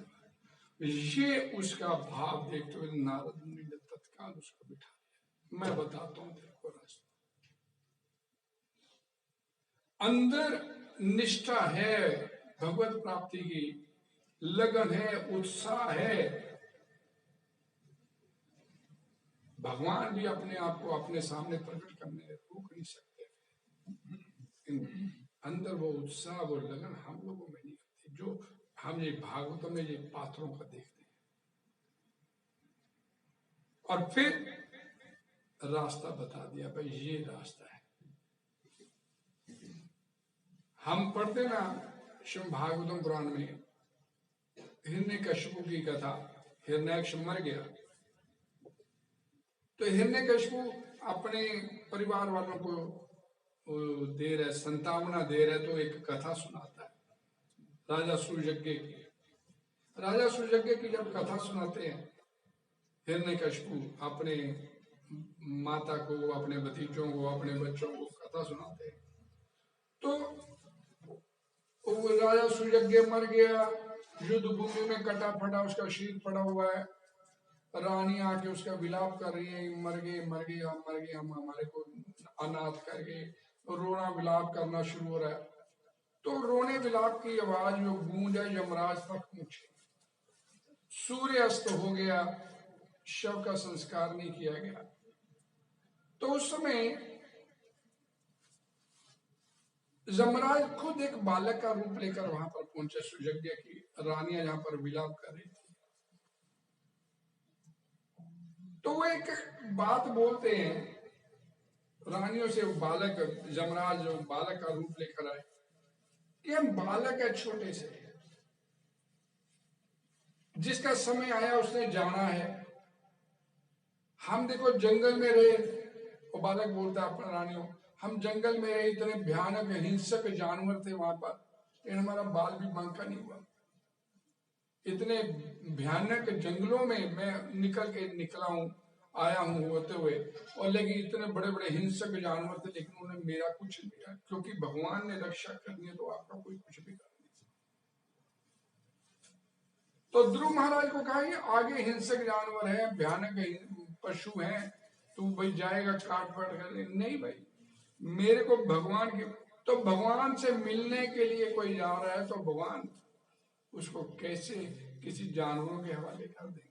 ये उसका भाव देखते हुए नारद मुनि ने तत्काल उसको बिठा दिया, मैं बताता हूं तेरे को रास्ता। अंदर निष्ठा है, भगवत प्राप्ति की लगन है, उत्साह है, भगवान भी अपने आप को अपने सामने प्रकट करने रोक नहीं सकते। अंदर वो उत्साह, वो लगन हम लोगों में नहीं होती, जो हम ये भागवतों में ये पात्रों का देखते हैं। और फिर रास्ता बता दिया, भाई ये रास्ता है। हम पढ़ते ना श्रीमद् भागवतम पुराण में हिरण्यकशिपु की कथा, हिरण्याक्ष मर गया तो हिरण्यकशिपु अपने परिवार वालों को दे रहे, संतावना दे रहे, तो एक कथा सुनाता है राजा सुजज्ञ की। राजा सुजज्ञ की जब कथा सुनाते हैं हिरण्यकशिपु अपने माता को, अपने भतीजों को, अपने बच्चों को कथा सुनाते हैं, तो वो राजा सुजज्ञ मर गया, युद्ध भूमि में कटा फटा उसका शीर पड़ा हुआ है, रानी आके उसका विलाप कर रही है, मर गए मर गए हम, मर गए हम, हमारे को अनाथ कर गए, रोना विलाप करना शुरू हो रहा है। तो रोने विलाप की आवाज जो गूंजा यमराज तक पहुंचे। सूर्य अस्त हो गया, शव का संस्कार नहीं किया गया। तो उस समय यमराज खुद एक बालक का रूप लेकर वहां पर पहुंचे। सुजज्ञ की रानियां जहां पर विलाप कर रही थी, तो वो एक बात बोलते हैं रानियों से, बालक यमराज जो बालक का रूप लेकर आए कि हम बालक है छोटे से, जिसका समय आया उसने जाना है, हम देखो जंगल में रहे। वो बालक बोलता है अपना रानियों, हम जंगल में रहे, इतने भयानक हिंसक जानवर थे वहां पर, लेकिन हमारा बाल भी बांका नहीं हुआ। इतने भयानक जंगलों में मैं निकला हूं, आया हूं होते हुए, और लेकिन इतने बड़े बड़े हिंसक जानवर थे, लेकिन उन्होंने मेरा कुछ नहीं किया, क्योंकि भगवान ने रक्षा करनी है तो आपका कोई कुछ भी कर नहीं। तो ध्रुव महाराज को कहा कि आगे हिंसक जानवर है, भयानक पशु हैं, तू भाई जाएगा काट पाट कर? नहीं भाई, मेरे को भगवान के, तो भगवान से मिलने के लिए कोई जा रहा है तो भगवान उसको कैसे किसी जानवरों के हवाले कर देंगे?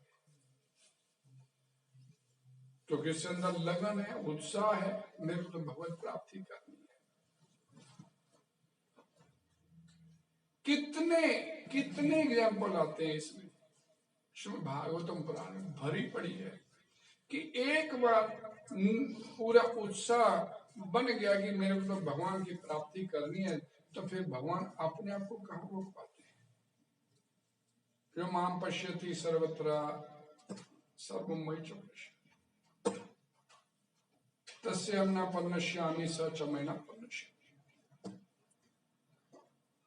क्योंकि इसके अंदर लगन है, उत्साह है, मेरे को तो भगवत प्राप्ति करनी है। कितने कितने एग्जाम्पल आते हैं इसमें, श्रीमद् भागवतम पुराण में भरी पड़ी है कि एक बार पूरा उत्साह बन गया कि मेरे को तो भगवान की प्राप्ति करनी है, तो फिर भगवान अपने आप को कहां रोक पाते हैं? जो माम पश्यति सर्वत्र सर्वमयि च पश्यति तस्य न पन्नश्यामि स च मैं न पन्नश्यामि।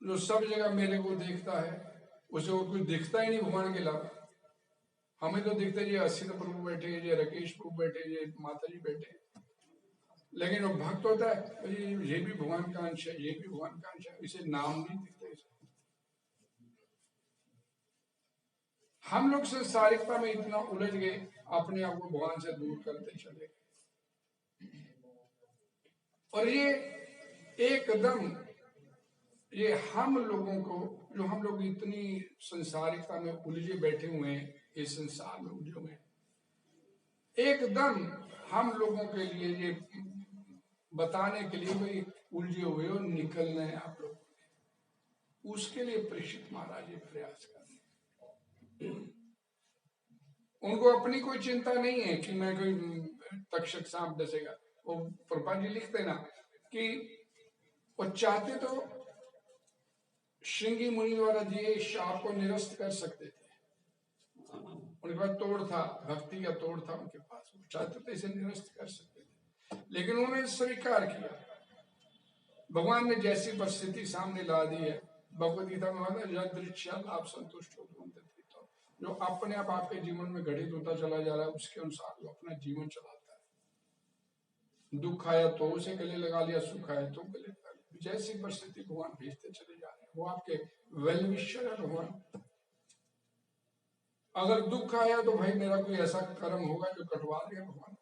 जो सब जगह मेरे को देखता है, उसे और कुछ दिखता ही नहीं भगवान के अलावा। हमें तो दिखते जी असित प्रभु बैठे, ये राकेश प्रभु बैठे, ये माता जी बैठे, लेकिन वो भक्त होता है ये भी भगवान का अंश है, ये भी भगवान का अंश है, इसे नाम नहीं दिखते। हम लोग संसारिकता में इतना उलझ गए, अपने आप को भगवान से दूर करते चले गए। और ये एकदम ये हम लोगों को, जो हम लोग इतनी संसारिकता में उलझे बैठे हुए हैं, इस संसार में उलझे हुए हैं, एकदम हम लोगों के लिए ये बताने के लिए भाई उलझे हुए हो, निकलना है आप लोगों ने, उसके लिए परीक्षित महाराज ये प्रयास कर रहे हैं। उनको अपनी कोई चिंता नहीं है कि मैं कोई तक्षक सांप डसेगा। वो प्रभा जी लिखते ना कि वो चाहते तो श्रृंगी मुनि द्वारा दिए शाप को निरस्त कर सकते थे, उनके पास तोड़ था, भक्ति का तोड़ था उनके पास, वो चाहते तो इसे निरस्त कर सकते थे, लेकिन उन्होंने स्वीकार किया। भगवान ने जैसी परिस्थिति सामने ला दी है, भगवद गीता में यदृच्छया आप संतुष्ट हो, जो अपने आप आपके जीवन में घटित होता चला जा रहा है उसके अनुसार वो अपना जीवन चलाता है। दुख आया तो उसे गले लगा लिया, सुख आया तो गले लगा लिया, जैसी परिस्थिति भगवान भेजते चले जा रहे हैं। वो आपके वेल विशर है भगवान। अगर दुख आया तो भाई मेरा कोई ऐसा कर्म होगा जो कटवा देगा भगवान,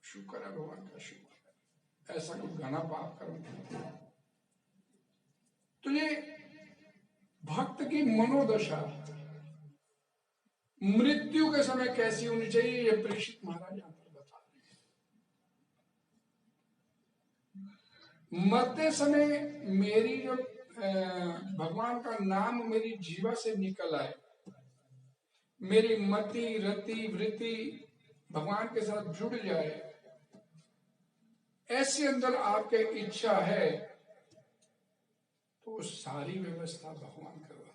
शुक्र है भगवान का, शुक्र है, ऐसा कोई घना पाप कर्म नहीं। तो ये भक्त की मनोदशा मृत्यु के समय कैसी होनी चाहिए, ये परीक्षित महाराज यहां पर बता रहे हैं। मरते समय मेरी जो भगवान का नाम मेरी जीवा से निकल आए, मेरी मति रति वृत्ति भगवान के साथ जुड़ जाए, ऐसे अंदर आपके इच्छा है तो सारी व्यवस्था भगवान करवा देते हैं।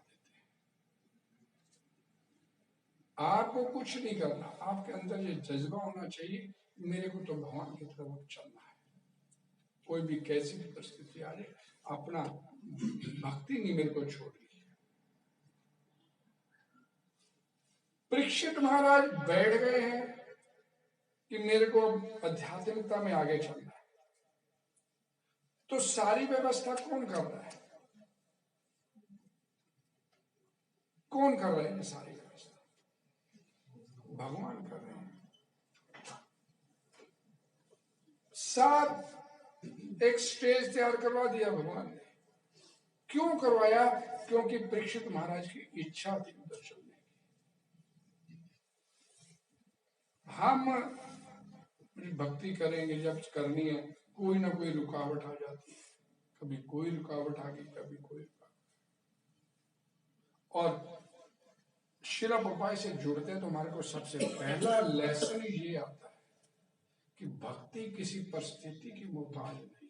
आपको कुछ नहीं करना, आपके अंदर ये जज्बा होना चाहिए मेरे को तो भगवान की तरफ चलना है, कोई भी कैसी भी परिस्थिति आ जाए, अपना भक्ति नहीं मेरे को छोड़नी है। परीक्षित महाराज बैठ गए हैं कि मेरे को आध्यात्मिकता में आगे चलना है, तो सारी व्यवस्था कौन कर रहा है? कौन कर रहे हैं सारी व्यवस्था? भगवान कर रहे हैं। साथ एक स्टेज तैयार करवा दिया भगवान ने। क्यों करवाया? क्योंकि परीक्षित महाराज की इच्छा थी उधर चलने की। हम भक्ति करेंगे, जब करनी है कोई ना कोई रुकावट आ जाती है, कभी कोई रुकावट आ गई, कभी कोई रुकावट। और शिला प्रभुपाद से जुड़ते हैं तो हमारे को सबसे पहला लेसन ये आता है कि भक्ति किसी परिस्थिति की मोहताज नहीं है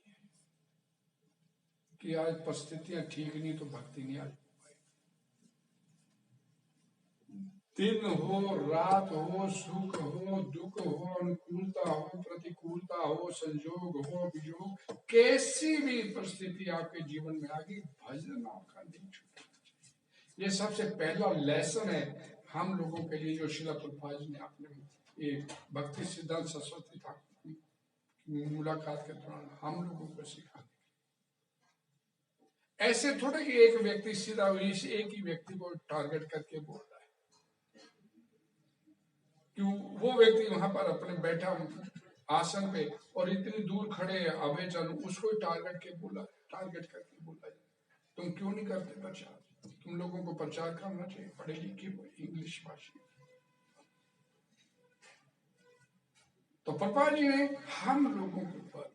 कि आज परिस्थितियां ठीक नहीं तो भक्ति नहीं आज दिन हो रात हो, सुख हो दुख हो, अनुकूलता हो प्रतिकूलता हो, संयोग हो वियोग, कैसी भी परिस्थिति आपके जीवन में आ गई, भजन आपका नहीं छूटना चाहिए। ये सबसे पहला लेसन है हम लोगों के लिए, जो शिला प्रभुपाद जी ने अपने ये भक्ति सिद्धांत सरस्वती ठाकुर की मुलाकात के दौरान हम लोगों को सिखा। ऐसे थोड़े कि एक व्यक्ति सीधा एक ही व्यक्ति को टारगेट करके बोल रहा है, क्यों वो व्यक्ति वहां पर अपने बैठा आसन पे और इतनी दूर खड़े अभय चलो उसको टारगेट करके बोला, तुम क्यों नहीं करते प्रचार? तुम लोगों को प्रचार करना चाहिए, पढ़े लिखे इंग्लिश भाषी। तो प्रभुपाद जी ने हम लोगों के ऊपर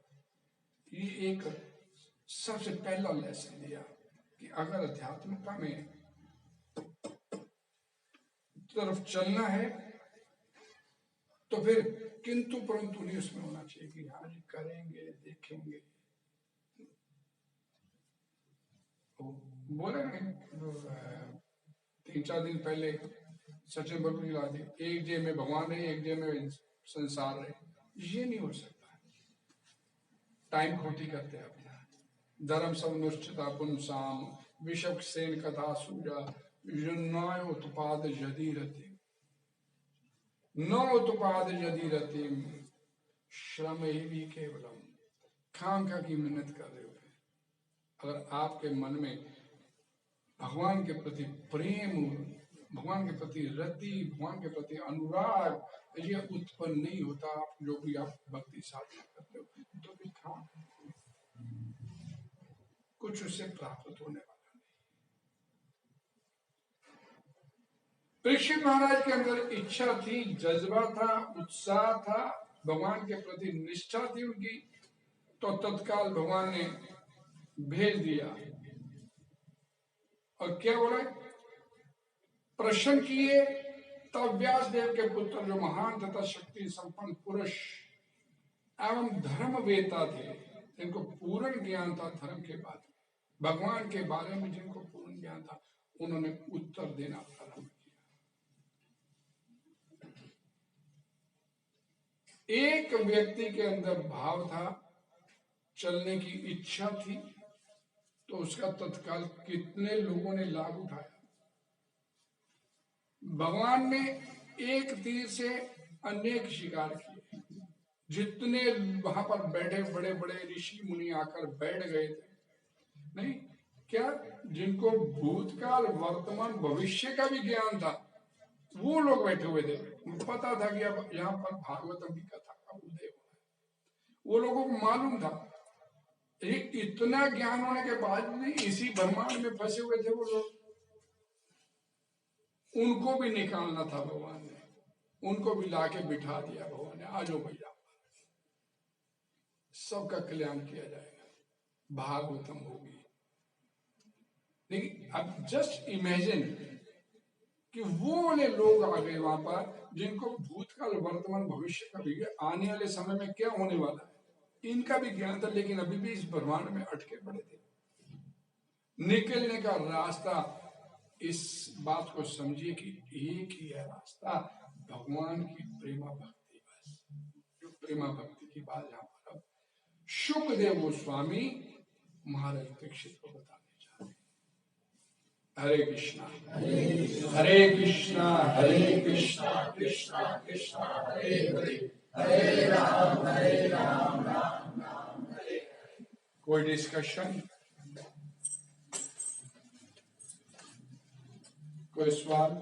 ये एक सबसे पहला लेसन दिया कि अगर आध्यात्मिकता में तरफ चलना है तो फिर किंतु परंतु नहीं उसमें होना चाहिए कि हाँ जी करेंगे देखेंगे। तो बोले नहीं 3-4 दिन पहले सचिन बाबू जी लाते, एक जेब में भगवान है एक जेब में संसार है, ये नहीं हो सकता। टाइम खोटी करते हैं अपना। धर्म सब अनुष्ठिता पुंसाम विषक सेन कथा सूजा युन्नाय उत्पाद यदि रति न उत्पाद यदि रति श्रम ही भी केवलम। खामखा की मेहनत कर रहे हो, अगर आपके मन में भगवान के प्रति प्रेम, भगवान के प्रति रति, भगवान के प्रति अनुराग ये उत्पन्न नहीं होता, आप जो भी आप भक्ति साधना करते हो तो भी काम कुछ उससे प्राप्त होने वाला नहीं। परीक्षित महाराज के अंदर इच्छा थी, जज्बा था, उत्साह था, भगवान के प्रति निष्ठा थी उनकी, तो तत्काल भगवान ने भेज दिया और क्या बोला, प्रश्न किए। तब व्यास देव के पुत्र जो महान तथा शक्ति संपन्न पुरुष एवं धर्मवेता थे, जिनको पूर्ण ज्ञान था धर्म के बारे में, भगवान के बारे में जिनको पूर्ण ज्ञान था, उन्होंने उत्तर देना प्रारंभ किया। एक व्यक्ति के अंदर भाव था, चलने की इच्छा थी, तो उसका तत्काल कितने लोगों ने लाभ उठाया। भगवान ने एक तीर से अनेक शिकार किए। जितने वहां पर बैठे बड़े बड़े ऋषि मुनि आकर बैठ गए थे, नहीं क्या, जिनको भूतकाल वर्तमान भविष्य का भी ज्ञान था, वो लोग बैठे हुए थे। पता था कि अब यहाँ पर भागवतम की कथा का उदय होना है। वो लोगों को मालूम था। इतना ज्ञान होने के बाद भी इसी ब्रह्मांड में फंसे हुए थे वो लोग। उनको भी निकालना था भगवान ने, उनको भी लाके बिठा दिया भगवान ने, आ जाओ भैया, सबका कल्याण किया जाएगा, भागवतम होगी। लेकिन अब जस्ट इमेजिन कि वो वाले लोग आ गए वहां पर, जिनको भूतकाल वर्तमान भविष्य का भी, आने वाले समय में क्या होने वाला है इनका भी ज्ञान था, लेकिन अभी भी इस ब्रह्मांड में अटके पड़े थे। निकलने का रास्ता, इस बात को समझिए कि एक ही है रास्ता, भगवान की प्रेमा भक्ति। बस जो प्रेमा भक्ति की बात यहाँ पर अब शुकदेव गोस्वामी महाराज दीक्षित को बताने जा रहे हैं। हरे कृष्णा हरे कृष्णा हरे कृष्णा कृष्णा कृष्णा हरे हरे, हरे राम राम राम हरे। कोई डिस्कशन, कोई सवाल?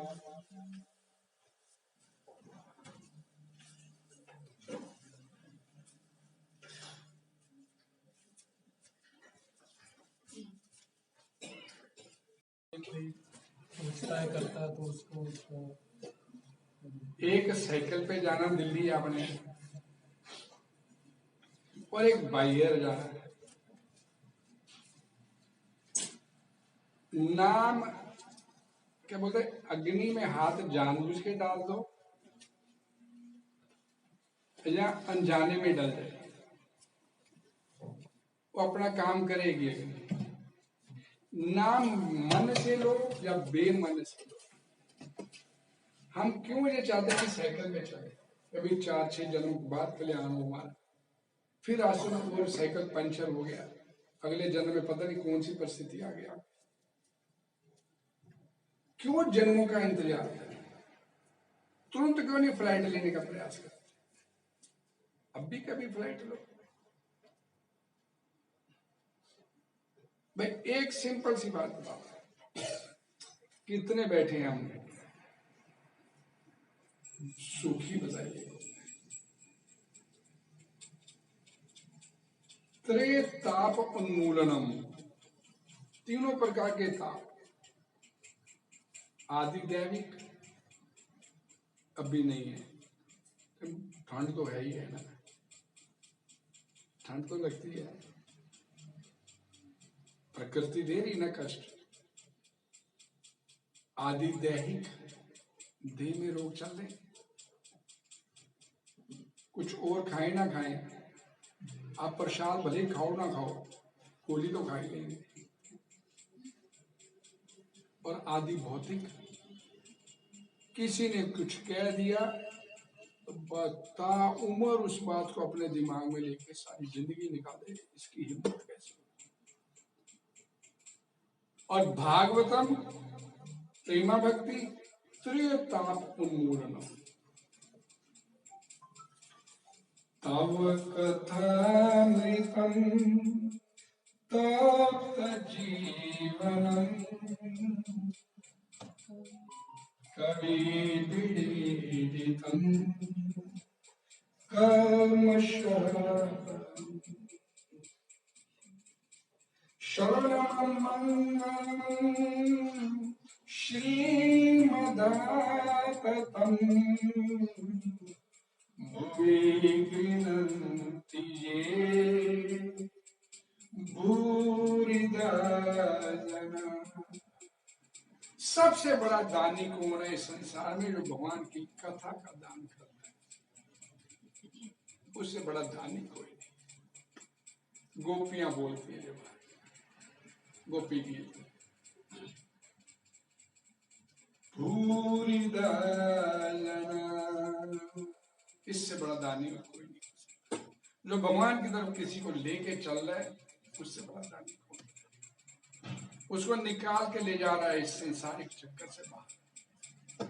करता तो उसको एक साइकिल पे जाना दिल्ली आपने, और एक बाइयर जाना है। नाम क्या बोलते, अग्नि में हाथ जानबूझ के डाल दो या अनजाने में डल जाए, वो अपना काम करेगी। नाम मन से लो या बेमन से लो। हम क्यों ये चाहते हैं कि साइकिल में चले, कभी 4-6 जन्म बाद कल्याण हो हमारा, फिर आश्रम और साइकिल पंचर हो गया, अगले जन्म में पता नहीं कौन सी परिस्थिति आ गया। क्यों जन्मों का इंतजार करें, तुरंत क्यों नहीं फ्लाइट लेने का प्रयास करें? अब भी कभी फ्लाइट लो भाई। एक सिंपल सी बात बताओ, कितने बैठे हैं हम सुखी, बताइए। त्रय ताप उन्मूलनम, तीनों प्रकार के ताप, आदि दैविक अभी नहीं है, ठंड तो है ही है ना, ठंड तो लगती है, प्रकृति दे रही ना कष्ट। आदि दैहिक, देह में रोग चल रहे, कुछ और खाए ना खाए, आप प्रसाद भले खाओ ना खाओ, होली तो खा ही लेंगे। और आदि भौतिक, किसी ने कुछ कह दिया तो बता उम्र उस बात को अपने दिमाग में लेके सारी जिंदगी निकाले, इसकी हिम्मत कैसे? और भागवतम प्रेमा भक्ति त्रिताप उन्मूलनम, तव कथामृतम तप्त जीवनम कविभिरीडितम शरणं मंगलम् श्रीमदाततं भुवि गृह्णन्ति ये सबसे बड़ा दानी कौन है इस संसार में? जो भगवान की कथा का दान करता है, उससे बड़ा दानी कोई नहीं। गोपियां बोलती है, गोपी गीत, पूरी दलना, इससे बड़ा दानी और कोई नहीं। जो भगवान की तरफ किसी को लेके चल रहा है, उससे बड़ा दानी कोई नहीं। उसको निकाल के ले जा रहा है इस संसारिक चक्कर से बाहर।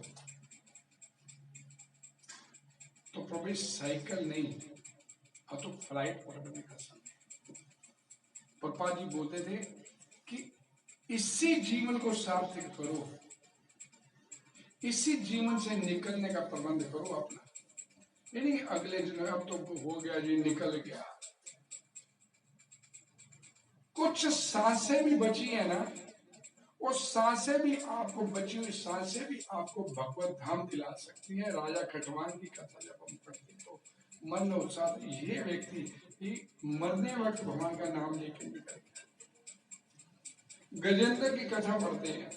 तो प्रभु साइकिल नहीं, अब तो फ्लाइट पकड़ने का समय। पप्पा जी बोलते थे कि इसी जीवन को सार्थक करो, इसी जीवन से निकलने का प्रबंध करो अपना। नहीं अगले दिन अब तो हो गया जी, निकल गया। कुछ सांसें भी बची है ना, वो सांसें भी आपको, बची हुई सांसें भी आपको भगवत धाम दिला सकती है। राजा खटवान की कथा जब हम पढ़ते तो मन में उत्साह, ये व्यक्ति मरने वक्त भगवान का नाम लेके निकल गया। गजेंद्र की कथा पढ़ते हैं,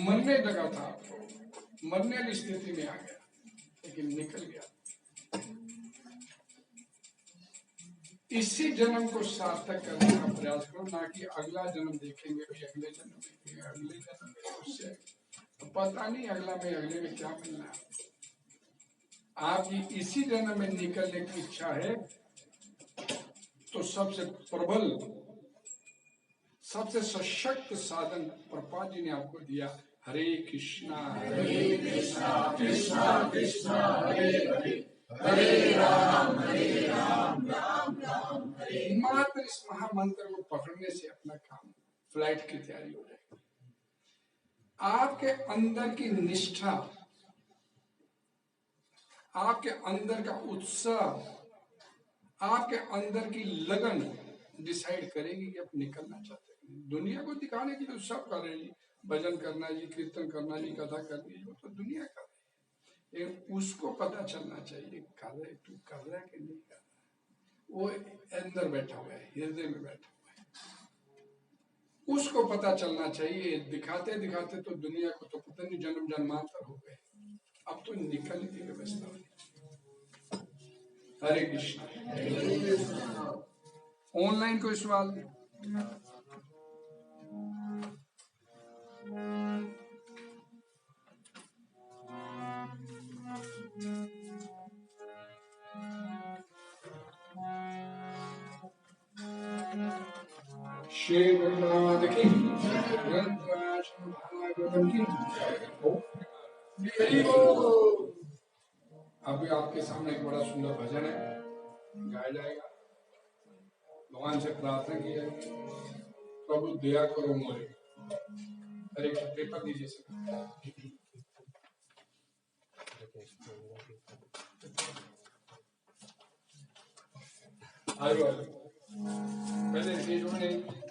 मरने लगा था, मरने की स्थिति में आ गया, लेकिन निकल गया। इसी जन्म को सार्थक करने का प्रयास करो, ना कि अगला जन्म देखेंगे, अगले जन्म देखेंगे, अगले जन्म में उससे तो पता नहीं अगले में क्या मिलना है। आपकी इसी जन्म में निकलने की इच्छा है तो सबसे प्रबल, सबसे सशक्त साधन प्रभुपाद जी ने आपको दिया, हरे कृष्णा कृष्णा कृष्णा हरे हरे, हरे राम राम राम हरे। मात्र इस महामंत्र को पकड़ने से अपना काम, फ्लाइट की तैयारी हो जाएगी। आपके अंदर की निष्ठा, आपके अंदर का उत्साह, आपके अंदर की लगन डिसाइड करेगी कि आप निकलना चाहते हैं। दुनिया को दिखाने के लिए सब कर रहे हैं, भजन करना जी, कीर्तन करना जी, कथा करनी है, वो तो दुनिया कर रही है। उसको पता चलना चाहिए कर रहे, तू कर रहा है कि नहीं कर रहा। वो अंदर बैठा हुआ है, हृदय में बैठा हुआ है, उसको पता चलना चाहिए। दिखाते दिखाते तो दुनिया को तो पता नहीं जन्म जन्मांतर हो गए, अब तो निकलने की व्यवस्था होनी। हरे कृष्णा। ऑनलाइन कोई सवाल? श्री गुरुनाथ की अभी आपके सामने एक बड़ा सुंदर भजन है, गाया जाएगा। भगवान से प्रार्थना की है, प्रभु दया करो मोरे। अरे पेपर दीजिए सर। आयो पहले स्टेज में